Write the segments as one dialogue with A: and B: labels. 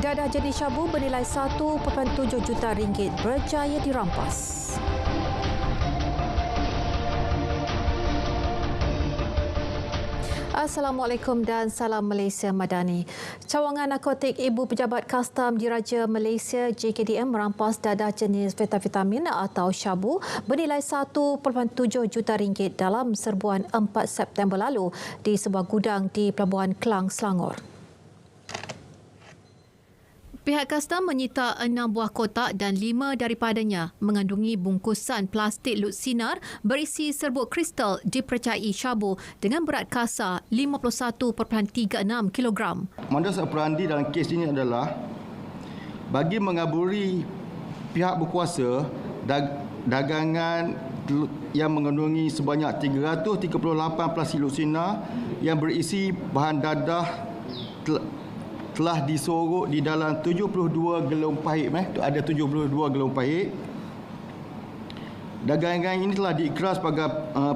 A: Dadah jenis syabu bernilai 1.7 juta ringgit berjaya dirampas. Assalamualaikum dan salam Malaysia Madani. Cawangan narkotik Ibu Pejabat Kastam Diraja Malaysia JKDM merampas dadah jenis metavitamin atau syabu bernilai 1.7 juta ringgit dalam serbuan 4 September lalu di sebuah gudang di Pelabuhan Klang, Selangor. Pihak kastam menyita 6 buah kotak dan 5 daripadanya mengandungi bungkusan plastik lut sinar berisi serbuk kristal dipercayai syabu dengan berat kasa 51.36 kilogram.
B: Modus operandi dalam kes ini adalah bagi mengaburi pihak berkuasa dagangan yang mengandungi sebanyak 338 plastik lut sinar yang berisi bahan dadah telah disorok di dalam 72 gelung pahit. Ada 72 gelung pahit. Dagangan ini telah diikrar sebagai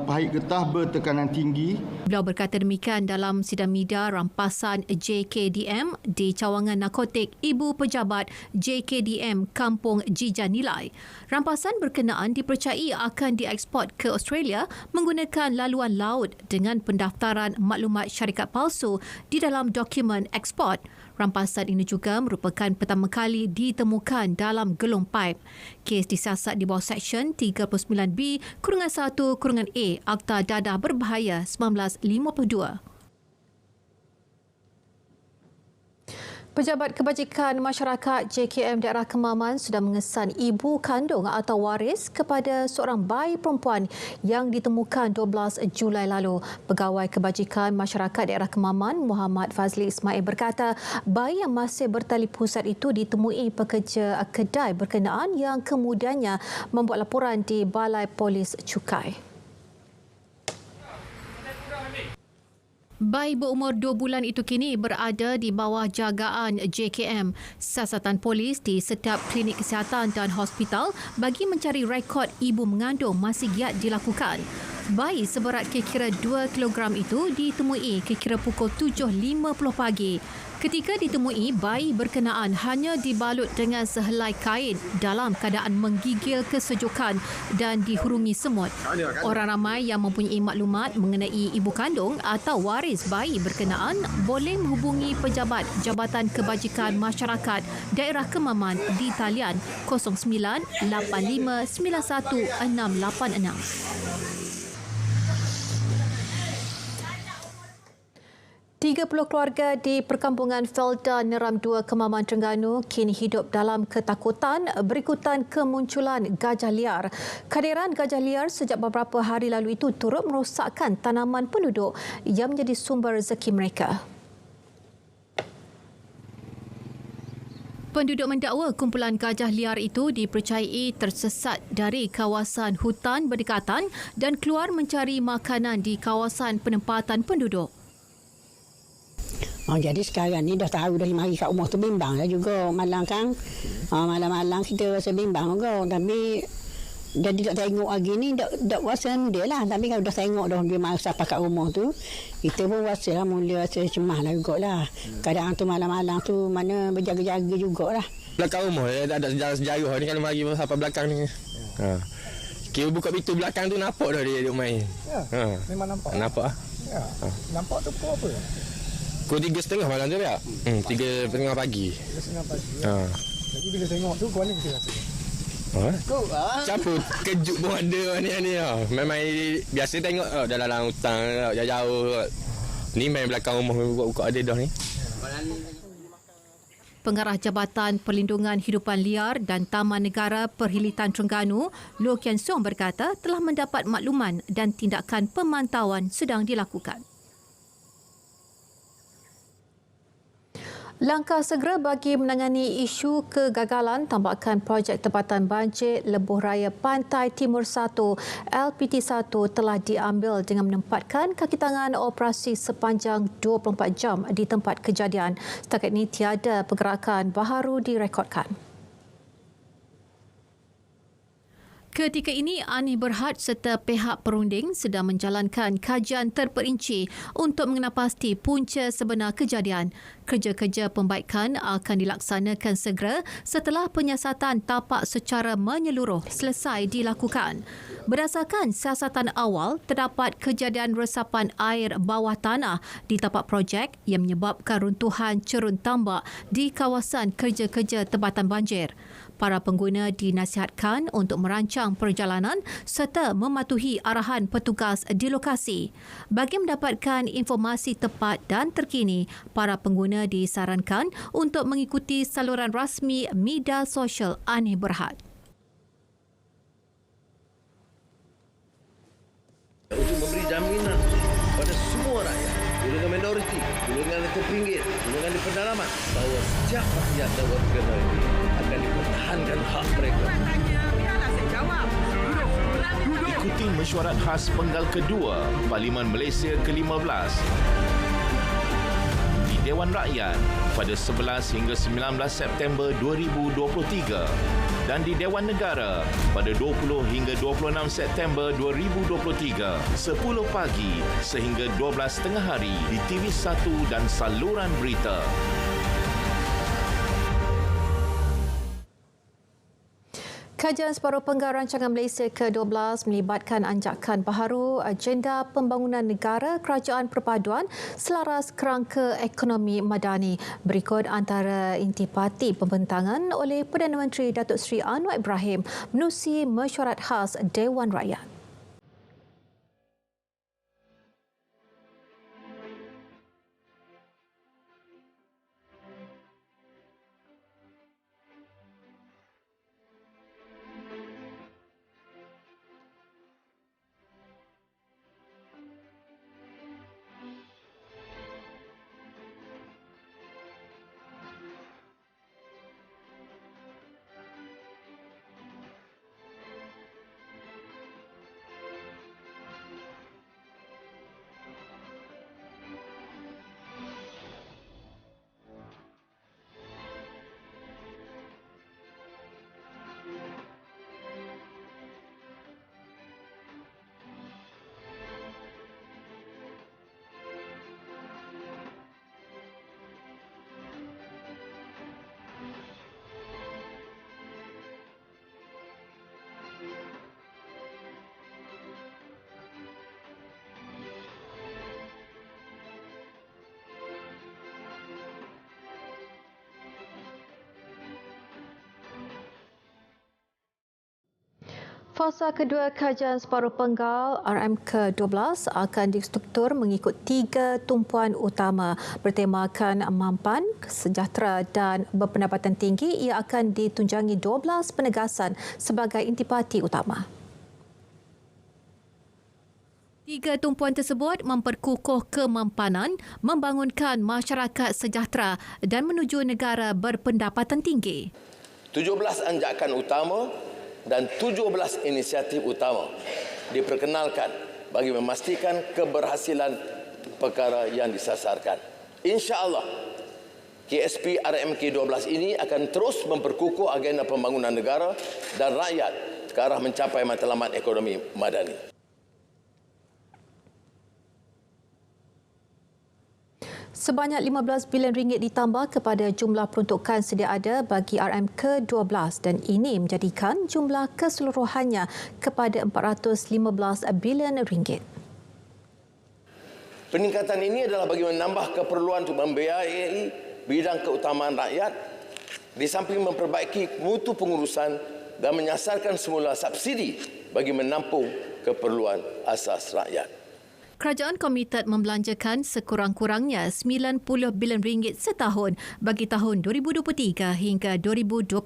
B: pahit getah bertekanan tinggi.
A: Beliau berkata demikian dalam sidang media rampasan JKDM di cawangan narkotik Ibu Pejabat JKDM Kampung Jijan Nilai. Rampasan berkenaan dipercayai akan dieksport ke Australia menggunakan laluan laut dengan pendaftaran maklumat syarikat palsu di dalam dokumen ekspor. Rampasan ini juga merupakan pertama kali ditemukan dalam gelung paip. Kes disiasat di bawah Seksyen 39B-1-A Akta Dadah Berbahaya 1952. Pejabat Kebajikan Masyarakat JKM Daerah Kemaman sudah mengesan ibu kandung atau waris kepada seorang bayi perempuan yang ditemukan 12 Julai lalu. Pegawai Kebajikan Masyarakat Daerah Kemaman Muhammad Fazli Ismail berkata bayi yang masih bertali pusat itu ditemui pekerja kedai berkenaan yang kemudiannya membuat laporan di Balai Polis Cukai. Bayi berumur 2 bulan itu kini berada di bawah jagaan JKM. Siasatan polis di setiap klinik kesihatan dan hospital bagi mencari rekod ibu mengandung masih giat dilakukan. Bayi seberat kira-kira 2 kilogram itu ditemui kira-kira pukul 7.50 pagi. Ketika ditemui, bayi berkenaan hanya dibalut dengan sehelai kain dalam keadaan menggigil kesejukan dan dihurungi semut. Orang ramai yang mempunyai maklumat mengenai ibu kandung atau waris bayi berkenaan boleh menghubungi pejabat Jabatan Kebajikan Masyarakat Daerah Kemaman di talian 0985916686. 30 keluarga di perkampungan Felda Neram 2 Kemaman Terengganu kini hidup dalam ketakutan berikutan kemunculan gajah liar. Kehadiran gajah liar sejak beberapa hari lalu itu turut merosakkan tanaman penduduk yang menjadi sumber rezeki mereka. Penduduk mendakwa kumpulan gajah liar itu dipercayai tersesat dari kawasan hutan berdekatan dan keluar mencari makanan di kawasan penempatan penduduk.
C: Jadi sekarang ni dah tahu dah mari kat rumah tu bimbang lah juga malam kan. Malam-malam kita rasa bimbang juga tapi jadi tak tengok lagi ni dak rasa dia lah tapi kalau dah tengok dah dia mari sampai kat rumah tu kita pun rasa lah mula rasa cemas lah jugalah. Kadang tu malam-malam tu mana berjaga-jaga jugalah.
D: Belakang rumah ada sejarah ni kalau mari sampai belakang ni. Ha. Kira buka pintu belakang tu nampak dah dia main.
E: Ya. Memang nampak.
D: Nampak ah.
E: Ya. Nampak tu pukul apa?
D: Pukul 3.30 malam tu tak? 3.30 pagi.
E: 3.30 pagi.
D: Ha.
E: Jadi bila tengok tu kau mana kita rasa?
D: Siapa kejut pun ada ni ha. Memang biasa tengok dalam hutan jauh-jauh. Ni main belakang rumah buka ada dah ni.
A: Pengarah Jabatan Perlindungan Hidupan Liar dan Taman Negara Perhilitan Terengganu, Loh Kian Song berkata telah mendapat makluman dan tindakan pemantauan sedang dilakukan. Langkah segera bagi menangani isu kegagalan tambakan projek tempatan banjir Lebuh Raya Pantai Timur 1 LPT1 telah diambil dengan menempatkan kaki tangan operasi sepanjang 24 jam di tempat kejadian. Setakat ini tiada pergerakan baharu direkodkan. Ketika ini, Annie Berhad serta pihak perunding sedang menjalankan kajian terperinci untuk mengenal pasti punca sebenar kejadian. Kerja-kerja pembaikan akan dilaksanakan segera setelah penyiasatan tapak secara menyeluruh selesai dilakukan. Berdasarkan siasatan awal, terdapat kejadian resapan air bawah tanah di tapak projek yang menyebabkan runtuhan cerun tambak di kawasan kerja-kerja tempatan banjir. Para pengguna dinasihatkan untuk merancang perjalanan serta mematuhi arahan petugas di lokasi. Bagi mendapatkan informasi tepat dan terkini, para pengguna disarankan untuk mengikuti saluran rasmi media sosial Annie Berhad.
F: Untuk memberi jaminan pada semua rakyat, golongan minoriti, golongan yang terpinggir, golongan di pedalaman, bahawa setiap rakyat dan warga negara ini akan dipertahankan hak mereka.
G: Ikuti mesyuarat khas penggal kedua Parlimen Malaysia ke-15 di Dewan Rakyat pada 11 hingga 19 September 2023 dan di Dewan Negara pada 20 hingga 26 September 2023 10 pagi sehingga 12 tengah hari di TV1 dan saluran berita.
A: Kajian Separuh Penggal Rancangan Malaysia ke-12 melibatkan anjakan baharu agenda pembangunan negara kerajaan perpaduan selaras kerangka ekonomi madani. Berikut antara intipati pembentangan oleh Perdana Menteri Datuk Seri Anwar Ibrahim menerusi mesyuarat khas Dewan Rakyat. Fasa kedua kajian separuh penggal RM ke-12 akan distruktur mengikut 3 tumpuan utama bertemakan mampan, sejahtera dan berpendapatan tinggi. Ia akan ditunjangi 12 penegasan sebagai intipati utama. 3 tumpuan tersebut memperkukuh kemampanan, membangunkan masyarakat sejahtera dan menuju negara berpendapatan tinggi.
F: 17 anjakan utama dan 17 inisiatif utama diperkenalkan bagi memastikan keberhasilan perkara yang disasarkan. InsyaAllah, KSP RMK12 ini akan terus memperkukuh agenda pembangunan negara dan rakyat ke arah mencapai matlamat ekonomi madani.
A: Sebanyak RM15 bilion ditambah kepada jumlah peruntukan sedia ada bagi RM ke-12 dan ini menjadikan jumlah keseluruhannya kepada RM415 bilion.
F: Peningkatan ini adalah bagi menambah keperluan untuk membiayai bidang keutamaan rakyat di samping memperbaiki mutu pengurusan dan menyasarkan semula subsidi bagi menampung keperluan asas rakyat.
A: Kerajaan komited membelanjakan sekurang-kurangnya RM90 bilion setahun bagi tahun 2023 hingga 2025.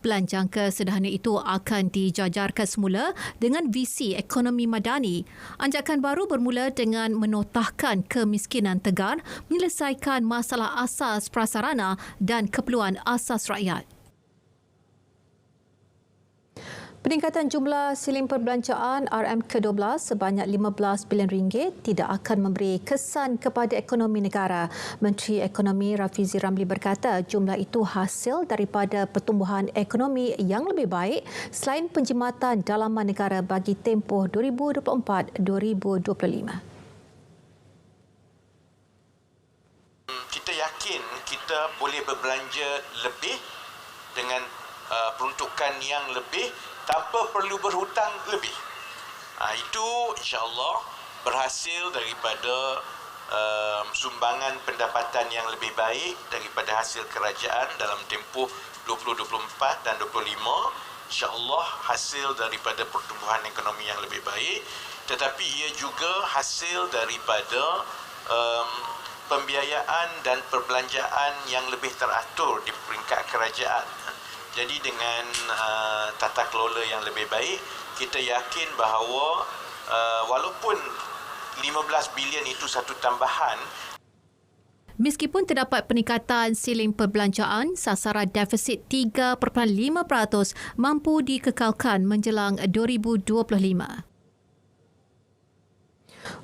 A: Pelanjangka sederhana itu akan dijajarkan semula dengan visi ekonomi madani. Anjakan baru bermula dengan menotahkan kemiskinan tegar, menyelesaikan masalah asas prasarana dan keperluan asas rakyat. Peningkatan jumlah siling perbelanjaan RM ke-12 sebanyak 15 bilion ringgit tidak akan memberi kesan kepada ekonomi negara. Menteri Ekonomi Rafizi Ramli berkata jumlah itu hasil daripada pertumbuhan ekonomi yang lebih baik selain penjimatan dalaman negara bagi tempoh 2024-2025.
H: Kita yakin kita boleh berbelanja lebih dengan peruntukan yang lebih tanpa perlu berhutang lebih. Itu insya-Allah berhasil daripada sumbangan pendapatan yang lebih baik daripada hasil kerajaan dalam tempoh 2024 dan 2025. InsyaAllah hasil daripada pertumbuhan ekonomi yang lebih baik, tetapi ia juga hasil daripada pembiayaan dan perbelanjaan yang lebih teratur di peringkat kerajaan. Jadi dengan tata kelola yang lebih baik, kita yakin bahawa walaupun 15 bilion itu satu tambahan.
A: Meskipun terdapat peningkatan siling perbelanjaan, sasaran defisit 3.5% mampu dikekalkan menjelang 2025.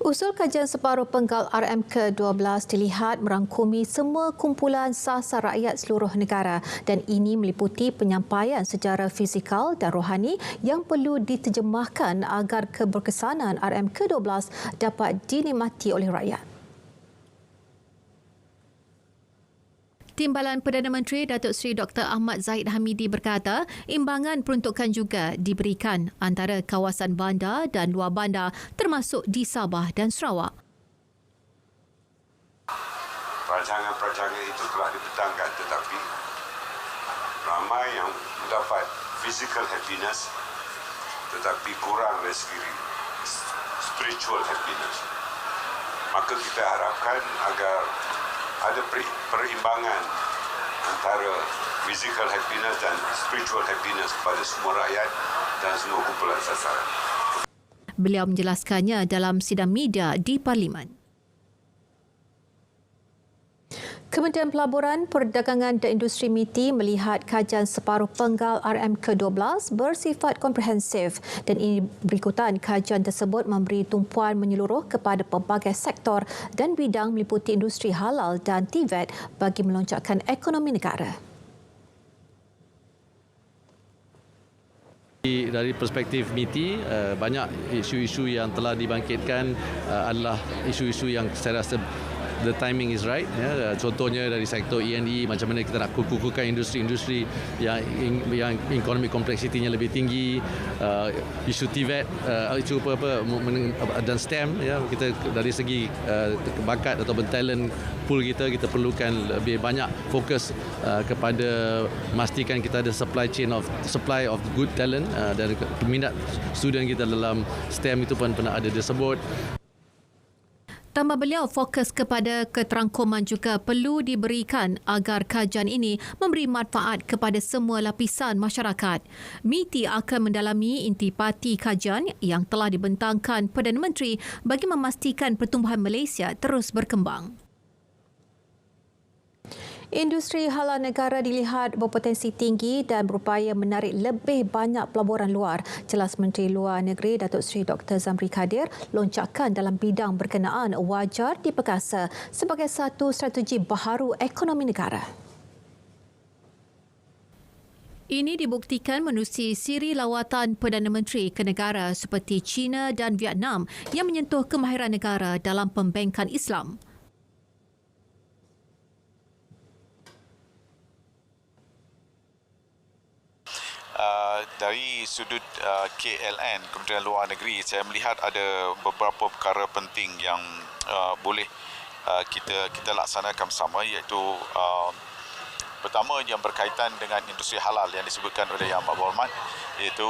A: Usul kajian separuh penggal RM ke-12 dilihat merangkumi semua kumpulan sasar rakyat seluruh negara dan ini meliputi penyampaian secara fizikal dan rohani yang perlu diterjemahkan agar keberkesanan RM ke-12 dapat dinikmati oleh rakyat. Timbalan Perdana Menteri Datuk Seri Dr. Ahmad Zahid Hamidi berkata, imbangan peruntukan juga diberikan antara kawasan bandar dan luar bandar termasuk di Sabah dan Sarawak.
I: Perancangan-perancangan itu telah dibentangkan tetapi ramai yang mendapat physical happiness tetapi kurang dari segi spiritual happiness. Maka kita harapkan agar ada perimbangan antara physical happiness dan spiritual happiness kepada semua rakyat dan semua kumpulan sasaran.
A: Beliau menjelaskannya dalam sidang media di Parlimen. Kementerian Pelaburan, Perdagangan dan Industri MITI melihat kajian separuh penggal RM ke-12 bersifat komprehensif dan ini berikutan kajian tersebut memberi tumpuan menyeluruh kepada pelbagai sektor dan bidang meliputi industri halal dan TVET bagi melonjakkan ekonomi negara.
J: Dari perspektif MITI, banyak isu-isu yang telah dibangkitkan adalah isu-isu yang saya rasa the timing is right. Ya. Contohnya dari sektor E&E, macam mana kita nak kukuhkan industri-industri yang ekonomi kompleksitinya lebih tinggi, isu TVET, isu dan STEM. Ya. Kita dari segi bakat atau talent pool kita perlukan lebih banyak fokus kepada memastikan kita ada supply of good talent dan minat student kita dalam STEM itu pun pernah ada disebut.
A: Tambah beliau, fokus kepada keterangkuman juga perlu diberikan agar kajian ini memberi manfaat kepada semua lapisan masyarakat. MITI akan mendalami intipati kajian yang telah dibentangkan Perdana Menteri bagi memastikan pertumbuhan Malaysia terus berkembang. Industri halal negara dilihat berpotensi tinggi dan berupaya menarik lebih banyak pelaburan luar. Jelas Menteri Luar Negeri Datuk Seri Dr. Zamri Khadir, lonjakan dalam bidang berkenaan wajar diperkasa sebagai satu strategi baharu ekonomi negara. Ini dibuktikan menerusi siri lawatan Perdana Menteri ke negara seperti China dan Vietnam yang menyentuh kemahiran negara dalam pembengkan Islam.
K: Dari sudut KLN, Kementerian Luar Negeri, saya melihat ada beberapa perkara penting yang boleh kita laksanakan bersama, iaitu pertama yang berkaitan dengan industri halal yang disebutkan oleh Yang Amat Berhormat, iaitu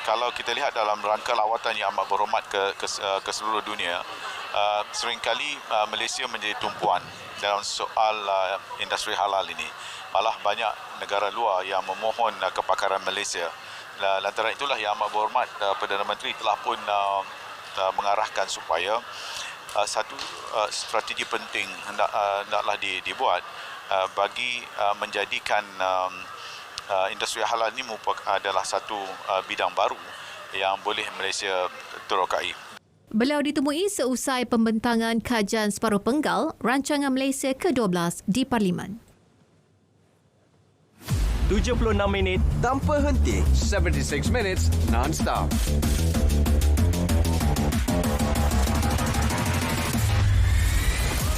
K: kalau kita lihat dalam rangka lawatan Yang Amat Berhormat ke seluruh dunia, seringkali Malaysia menjadi tumpuan dalam soal industri halal ini. Malah banyak negara luar yang memohon kepakaran Malaysia. Lantaran itulah Yang Amat Berhormat Perdana Menteri telah pun mengarahkan supaya satu strategi penting hendaklah dibuat bagi menjadikan industri halal ini adalah satu bidang baru yang boleh Malaysia terokai.
A: Beliau ditemui seusai pembentangan kajian separuh penggal Rancangan Malaysia ke-12 di Parlimen.
L: 76 minit tanpa henti. 76 minutes non-stop.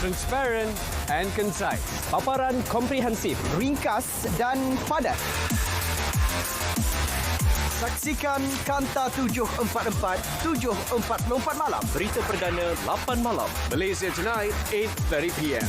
L: Transparent and concise. Paparan komprehensif, ringkas dan padat. Saksikan Kanta 744, 7.44 malam. Berita perdana 8 malam. Malaysia Tonight, 8:30 PM.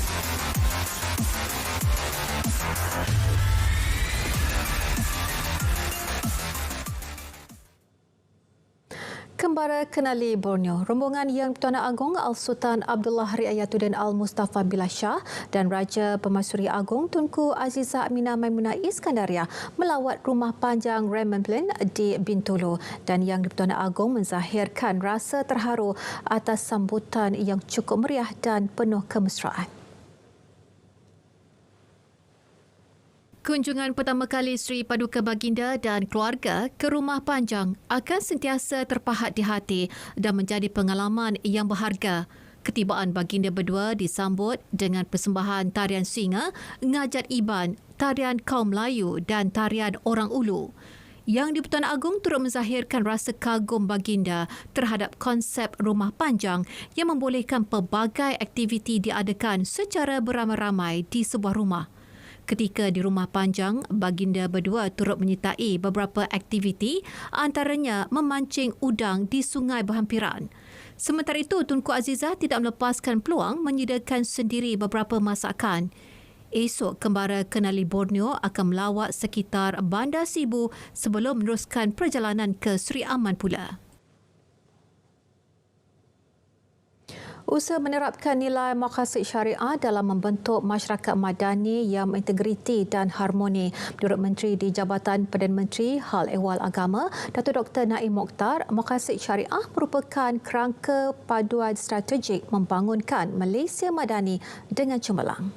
A: Kembara kenali Borneo, rombongan Yang Pertuan Agong Al-Sultan Abdullah Riayatuddin Al-Mustafa Billah Shah dan Raja Pemaisuri Agong Tunku Azizah Aminah Maimunah Iskandaria melawat Rumah Panjang Raymond Plain di Bintulu, dan Yang Pertuan Agong menzahirkan rasa terharu atas sambutan yang cukup meriah dan penuh kemesraan. Kunjungan pertama kali Sri Paduka Baginda dan keluarga ke Rumah Panjang akan sentiasa terpahat di hati dan menjadi pengalaman yang berharga. Ketibaan Baginda berdua disambut dengan persembahan tarian singa, ngajat iban, tarian kaum Melayu dan tarian orang Ulu. Yang di-Pertuan Agong turut menzahirkan rasa kagum Baginda terhadap konsep Rumah Panjang yang membolehkan pelbagai aktiviti diadakan secara beramai-ramai di sebuah rumah. Ketika di Rumah Panjang, Baginda berdua turut menyertai beberapa aktiviti, antaranya memancing udang di sungai berhampiran. Sementara itu, Tunku Azizah tidak melepaskan peluang menyediakan sendiri beberapa masakan. Esok, kembara kenali Borneo akan melawat sekitar Bandar Sibu sebelum meneruskan perjalanan ke Seri Aman pula. Usaha menerapkan nilai maqasid syariah dalam membentuk masyarakat madani yang berintegriti dan harmoni. Menurut Menteri di Jabatan Perdana Menteri Hal Ehwal Agama, Datuk Dr. Naim Mokhtar, maqasid syariah merupakan kerangka paduan strategik membangunkan Malaysia madani dengan cemerlang.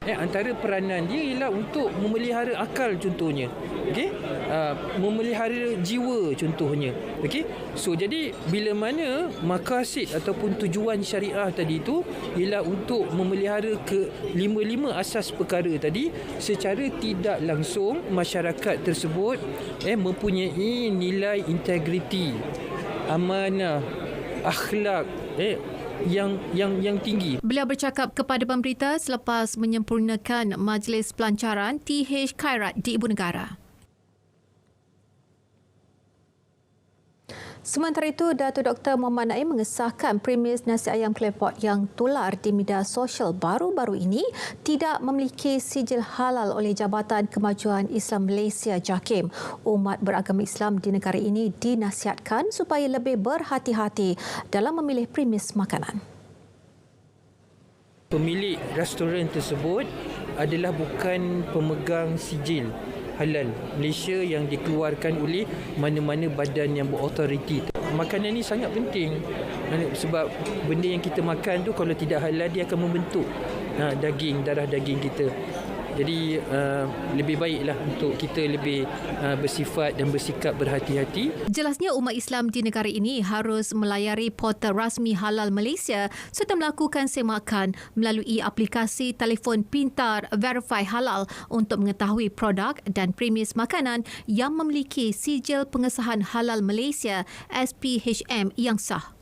M: Antara peranan dia ialah untuk memelihara akal contohnya, okey, memelihara jiwa contohnya, okey. So jadi bila mana maqasid ataupun tujuan syariah tadi itu ialah untuk memelihara ke lima asas perkara tadi, secara tidak langsung masyarakat tersebut mempunyai nilai integriti, amanah, akhlak yang tinggi.
A: Beliau bercakap kepada pemberita selepas menyempurnakan Majlis Pelancaran TH Khairat di Ibu Negara. Sementara itu, Datuk Dr. Muhammad Naim mengesahkan premis nasi ayam klepot yang tular di media sosial baru-baru ini tidak memiliki sijil halal oleh Jabatan Kemajuan Islam Malaysia JAKIM. Umat beragama Islam di negara ini dinasihatkan supaya lebih berhati-hati dalam memilih premis makanan.
M: Pemilik restoran tersebut adalah bukan pemegang sijil halal Malaysia yang dikeluarkan oleh mana-mana badan yang berautoriti. Makanan ni sangat penting sebab benda yang kita makan tu kalau tidak halal dia akan membentuk darah daging kita. Jadi lebih baiklah untuk kita lebih bersifat dan bersikap berhati-hati.
A: Jelasnya umat Islam di negara ini harus melayari portal rasmi Halal Malaysia serta melakukan semakan melalui aplikasi telefon pintar Verify Halal untuk mengetahui produk dan premis makanan yang memiliki sijil pengesahan Halal Malaysia SPHM yang sah.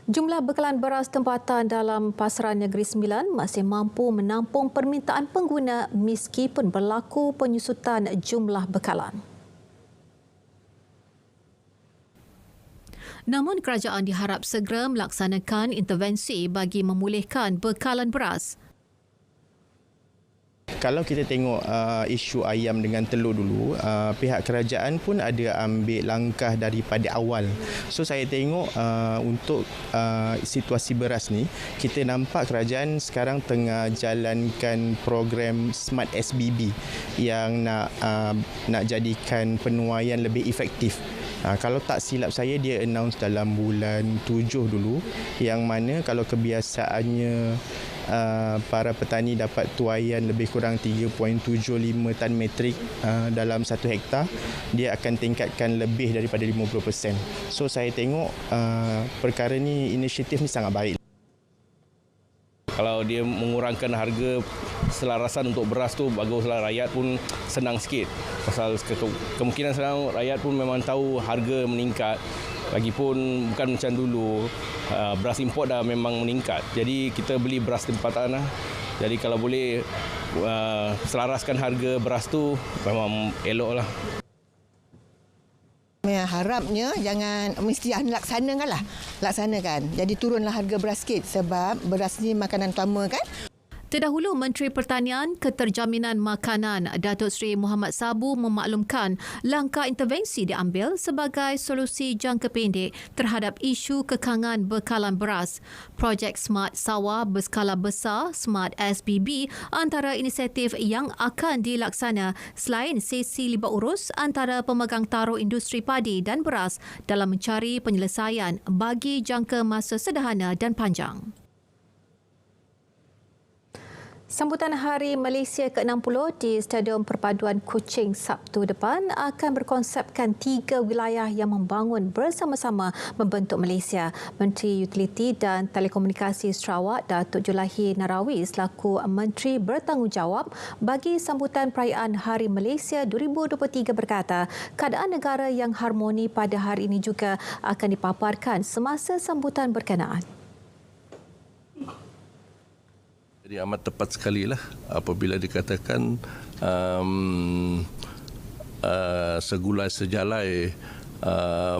A: Jumlah bekalan beras tempatan dalam pasaran Negeri Sembilan masih mampu menampung permintaan pengguna meskipun berlaku penyusutan jumlah bekalan. Namun kerajaan diharap segera melaksanakan intervensi bagi memulihkan bekalan beras.
N: Kalau kita tengok isu ayam dengan telur dulu, pihak kerajaan pun ada ambil langkah daripada awal. So saya tengok untuk situasi beras ni, kita nampak kerajaan sekarang tengah jalankan program Smart SBB yang nak jadikan penuaian lebih efektif. Kalau tak silap saya, dia announce dalam bulan 7 dulu, yang mana kalau kebiasaannya para petani dapat tuaian lebih kurang 3.75 tan metrik dalam 1 hektar, dia akan tingkatkan lebih daripada 50%. So saya tengok perkara ni, inisiatif ni sangat baik.
O: Kalau dia mengurangkan harga selarasan untuk beras tu, baguslah, rakyat pun senang sikit. Pasal kemungkinan sekarang rakyat pun memang tahu harga meningkat. Lagipun bukan macam dulu, beras import dah memang meningkat. Jadi kita beli beras tempatan lah. Jadi kalau boleh selaraskan harga beras tu memang elok lah.
P: Harapnya jangan mesti laksanakan. Jadi turunlah harga beras sikit sebab beras ni makanan utama kan.
A: Terdahulu, Menteri Pertanian Keterjaminan Makanan Datuk Seri Muhammad Sabu memaklumkan langkah intervensi diambil sebagai solusi jangka pendek terhadap isu kekangan bekalan beras. Projek Smart Sawah berskala besar, Smart SBB, antara inisiatif yang akan dilaksana selain sesi libat urus antara pemegang taruh industri padi dan beras dalam mencari penyelesaian bagi jangka masa sederhana dan panjang. Sambutan Hari Malaysia ke-60 di Stadium Perpaduan Kuching Sabtu depan akan berkonsepkan 3 wilayah yang membangun bersama-sama membentuk Malaysia. Menteri Utiliti dan Telekomunikasi Sarawak Datuk Julahi Narawi selaku Menteri bertanggungjawab bagi sambutan perayaan Hari Malaysia 2023 berkata, keadaan negara yang harmoni pada hari ini juga akan dipaparkan semasa sambutan berkenaan.
Q: Jadi amat tepat sekali lah apabila dikatakan segulai sejalai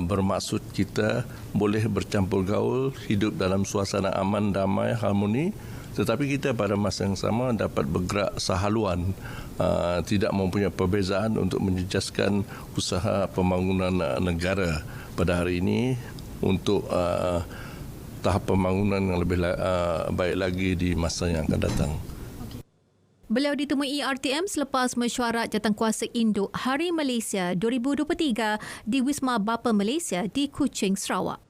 Q: bermaksud kita boleh bercampur gaul, hidup dalam suasana aman, damai, harmoni, tetapi kita pada masa yang sama dapat bergerak sehaluan, tidak mempunyai perbezaan untuk menjejaskan usaha pembangunan negara pada hari ini untuk tahap pembangunan yang lebih baik lagi di masa yang akan datang.
A: Beliau ditemui RTM selepas mesyuarat Jawatankuasa Induk Hari Malaysia 2023 di Wisma Bapa Malaysia di Kuching, Sarawak.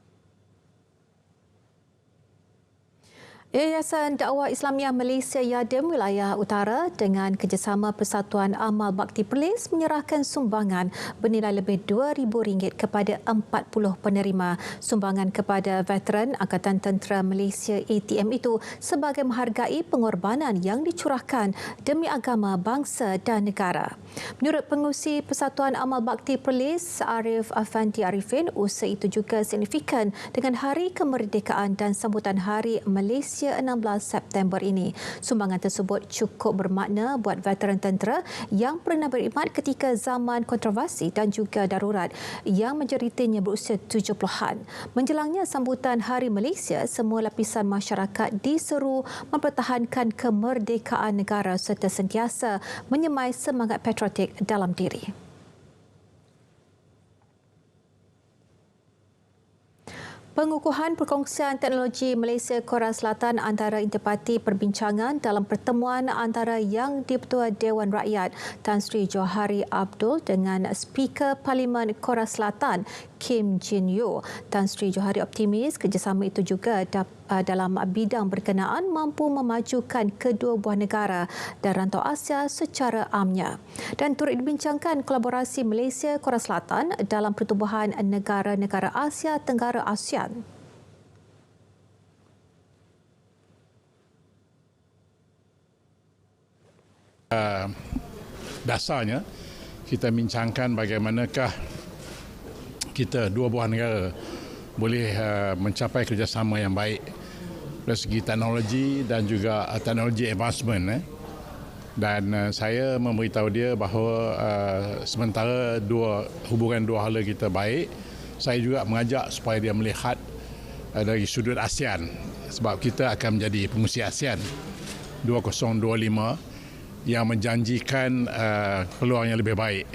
A: Yayasan Dakwah Islamiah Malaysia Yadim Wilayah Utara dengan kerjasama Persatuan Amal Bakti Perlis menyerahkan sumbangan bernilai lebih RM2,000 kepada 40 penerima. Sumbangan kepada veteran Angkatan Tentera Malaysia ATM itu sebagai menghargai pengorbanan yang dicurahkan demi agama, bangsa dan negara. Menurut Pengerusi Persatuan Amal Bakti Perlis Arif Afandi Arifin, usaha itu juga signifikan dengan Hari Kemerdekaan dan sambutan Hari Malaysia 16 September ini. Sumbangan tersebut cukup bermakna buat veteran tentera yang pernah berkhidmat ketika zaman kontroversi dan juga darurat yang majoritinya berusia 70-an. Menjelangnya sambutan Hari Malaysia, semua lapisan masyarakat diseru mempertahankan kemerdekaan negara serta sentiasa menyemai semangat patriotik dalam diri. Pengukuhan perkongsian teknologi Malaysia Korea Selatan antara interparti perbincangan dalam pertemuan antara Yang di-Pertua Dewan Rakyat Tan Sri Johari Abdul dengan Speaker Parlimen Korea Selatan Kim Jin-yo. Tan Sri Johari optimis kerjasama itu juga dalam bidang berkenaan mampu memajukan kedua buah negara dan rantau Asia secara amnya. Dan turut dibincangkan kolaborasi Malaysia Korea Selatan dalam pertubuhan negara-negara Asia Tenggara ASEAN.
R: Dasarnya kita bincangkan bagaimanakah kita dua buah negara boleh mencapai kerjasama yang baik dari segi teknologi dan juga teknologi advancement. Dan saya memberitahu dia bahawa sementara hubungan dua hala kita baik, saya juga mengajak supaya dia melihat dari sudut ASEAN, sebab kita akan menjadi pengurusi ASEAN 2025 yang menjanjikan peluang yang lebih baik.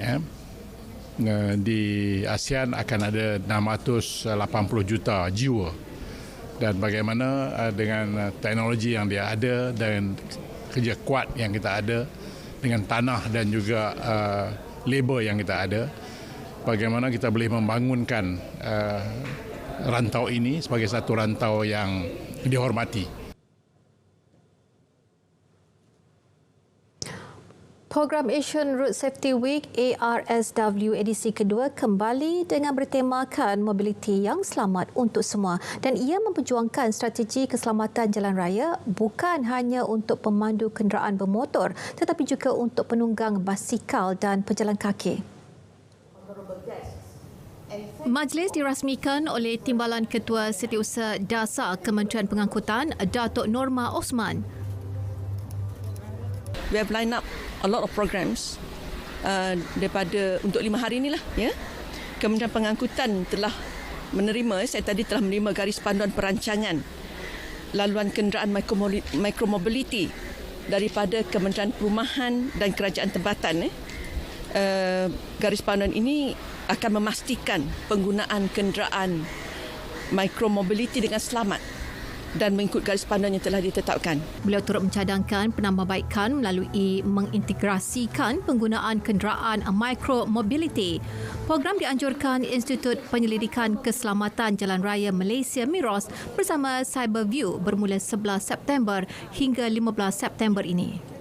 R: Di ASEAN akan ada 680 juta jiwa, dan bagaimana dengan teknologi yang dia ada dan kerja kuat yang kita ada dengan tanah dan juga labor yang kita ada, bagaimana kita boleh membangunkan rantau ini sebagai satu rantau yang dihormati.
A: Program Asian Road Safety Week ARSW edisi kedua kembali dengan bertemakan mobiliti yang selamat untuk semua dan ia memperjuangkan strategi keselamatan jalan raya bukan hanya untuk pemandu kenderaan bermotor tetapi juga untuk penunggang basikal dan pejalan kaki. Majlis dirasmikan oleh Timbalan Ketua Setiausaha Dasar Kementerian Pengangkutan, Datuk Norma Osman.
S: We have lined up a lot of programs daripada untuk 5 hari inilah, ya. Kementerian Pengangkutan telah menerima, saya tadi telah menerima garis panduan perancangan laluan kenderaan micromobility daripada Kementerian Perumahan dan Kerajaan Tempatan. Garis panduan ini akan memastikan penggunaan kenderaan micromobility dengan selamat dan mengikut garis panduan yang telah ditetapkan.
A: Beliau turut mencadangkan penambahbaikan melalui mengintegrasikan penggunaan kenderaan micromobility. Program dianjurkan Institut Penyelidikan Keselamatan Jalan Raya Malaysia MIROS bersama Cyberview bermula 11 September hingga 15 September ini.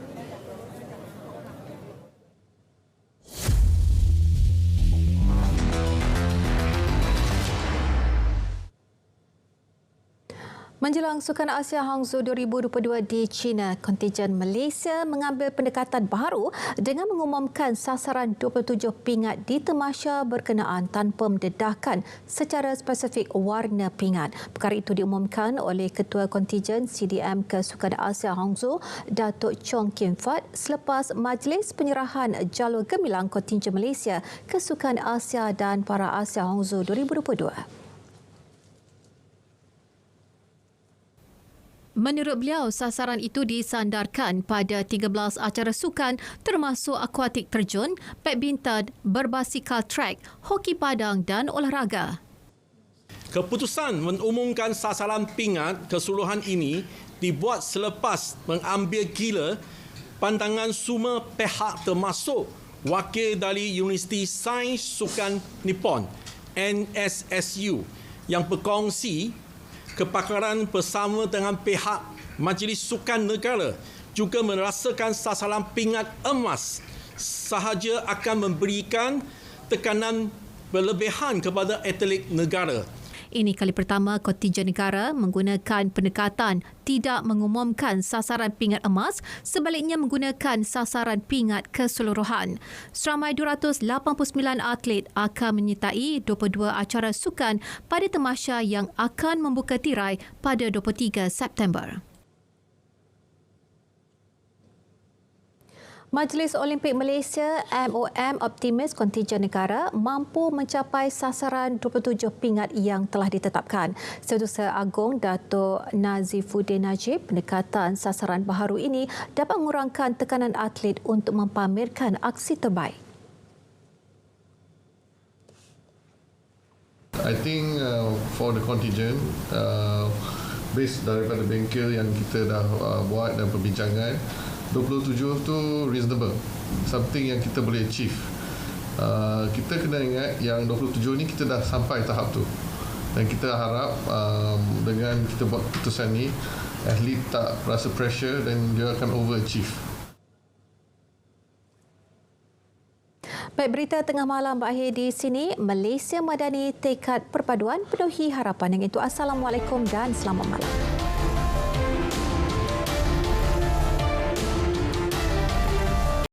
A: Menjelang Sukan Asia Hangzhou 2022 di China, kontingen Malaysia mengambil pendekatan baru dengan mengumumkan sasaran 27 pingat di temasya berkenaan tanpa mendedahkan secara spesifik warna pingat. Perkara itu diumumkan oleh Ketua Kontingen CDM Kesukan Asia Hangzhou, Datuk Chong Kim Fat selepas majlis penyerahan jalur gemilang kontingen Malaysia Kesukan Asia dan Para Asia Hangzhou 2022. Menurut beliau, sasaran itu disandarkan pada 13 acara sukan termasuk akuatik terjun, badminton, berbasikal trek, hoki padang dan olahraga.
T: Keputusan mengumumkan sasaran pingat keseluruhan ini dibuat selepas mengambil kira pandangan semua pihak termasuk wakil dari Universiti Sains Sukan Nippon NSSU yang berkongsi kepakaran bersama dengan pihak Majlis Sukan Negara juga merasakan sasaran pingat emas sahaja akan memberikan tekanan berlebihan kepada atlet negara.
A: Ini kali pertama kontingen negara menggunakan pendekatan tidak mengumumkan sasaran pingat emas, sebaliknya menggunakan sasaran pingat keseluruhan. Seramai 289 atlet akan menyertai 22 acara sukan pada temasya yang akan membuka tirai pada 23 September. Majlis Olimpik Malaysia MOM optimis kontingen negara mampu mencapai sasaran 27 pingat yang telah ditetapkan. Setiausaha Agong Datuk Nazifuddin Najib, pendekatan sasaran baharu ini dapat mengurangkan tekanan atlet untuk mempamerkan aksi terbaik.
U: I think for the contingent, based daripada bengkel yang kita dah buat dan perbincangan, 27 tu reasonable, something yang kita boleh achieve. Kita kena ingat yang 27 ni kita dah sampai tahap tu dan kita harap dengan kita buat keputusan ni atlet tak rasa pressure dan dia akan overachieve.
A: Baik, berita tengah malam berakhir di sini. Malaysia Madani tekad perpaduan penuhi harapan. Yang itu, Assalamualaikum dan selamat malam.